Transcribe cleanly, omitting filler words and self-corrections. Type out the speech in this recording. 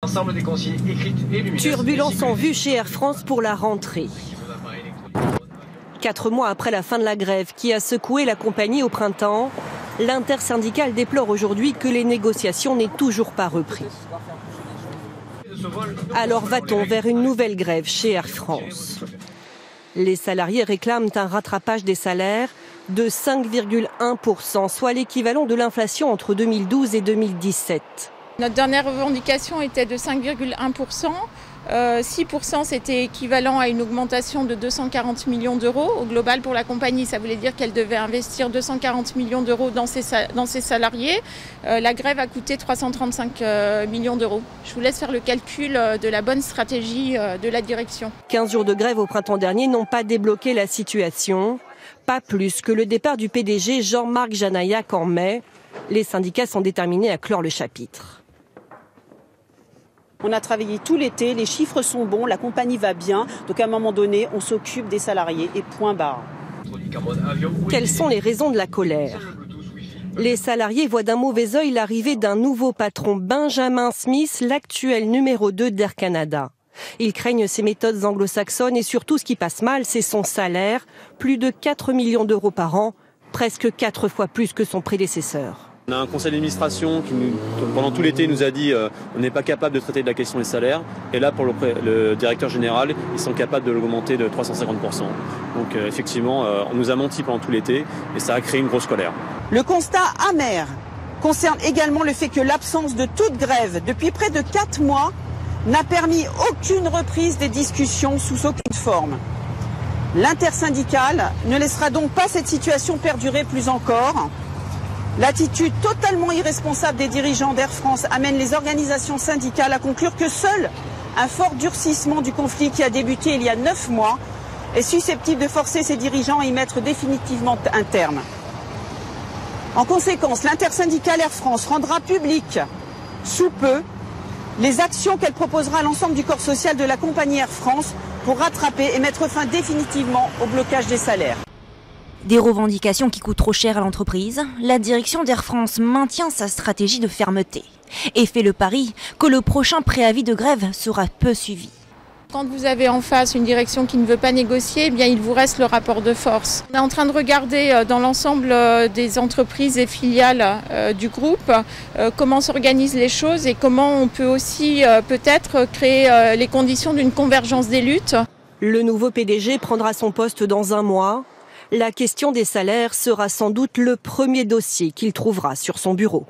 Ensemble des consignes écrites et lumineuses. Turbulence en vue chez Air France pour la rentrée. 4 mois après la fin de la grève qui a secoué la compagnie au printemps, l'intersyndicale déplore aujourd'hui que les négociations n'aient toujours pas repris. Alors va-t-on vers une nouvelle grève chez Air France? Les salariés réclament un rattrapage des salaires de 5,1%, soit l'équivalent de l'inflation entre 2012 et 2017. Notre dernière revendication était de 5,1%. 6% c'était équivalent à une augmentation de 240 millions d'euros au global pour la compagnie. Ça voulait dire qu'elle devait investir 240 millions d'euros dans ses salariés. La grève a coûté 335 millions d'euros. Je vous laisse faire le calcul de la bonne stratégie de la direction. 15 jours de grève au printemps dernier n'ont pas débloqué la situation. Pas plus que le départ du PDG Jean-Marc Janaillac en mai. Les syndicats sont déterminés à clore le chapitre. On a travaillé tout l'été, les chiffres sont bons, la compagnie va bien. Donc à un moment donné, on s'occupe des salariés et point barre. Quelles sont les raisons de la colère? Les salariés voient d'un mauvais œil l'arrivée d'un nouveau patron, Benjamin Smith, l'actuel numéro 2 d'Air Canada. Ils craignent ses méthodes anglo-saxonnes et surtout ce qui passe mal, c'est son salaire. Plus de 4 millions d'euros par an, presque 4 fois plus que son prédécesseur. On a un conseil d'administration qui, pendant tout l'été, nous a dit on n'est pas capable de traiter de la question des salaires. Et là, pour le directeur général, ils sont capables de l'augmenter de 350%. Donc effectivement, on nous a menti pendant tout l'été et ça a créé une grosse colère. Le constat amer concerne également le fait que l'absence de toute grève depuis près de 4 mois n'a permis aucune reprise des discussions sous aucune forme. L'intersyndicale ne laissera donc pas cette situation perdurer plus encore. L'attitude totalement irresponsable des dirigeants d'Air France amène les organisations syndicales à conclure que seul un fort durcissement du conflit qui a débuté il y a 9 mois est susceptible de forcer ces dirigeants à y mettre définitivement un terme. En conséquence, l'intersyndicale Air France rendra public sous peu les actions qu'elle proposera à l'ensemble du corps social de la compagnie Air France pour rattraper et mettre fin définitivement au blocage des salaires. Des revendications qui coûtent trop cher à l'entreprise, la direction d'Air France maintient sa stratégie de fermeté et fait le pari que le prochain préavis de grève sera peu suivi. Quand vous avez en face une direction qui ne veut pas négocier, eh bien il vous reste le rapport de force. On est en train de regarder dans l'ensemble des entreprises et filiales du groupe comment s'organisent les choses et comment on peut aussi peut-être créer les conditions d'une convergence des luttes. Le nouveau PDG prendra son poste dans 1 mois. La question des salaires sera sans doute le premier dossier qu'il trouvera sur son bureau.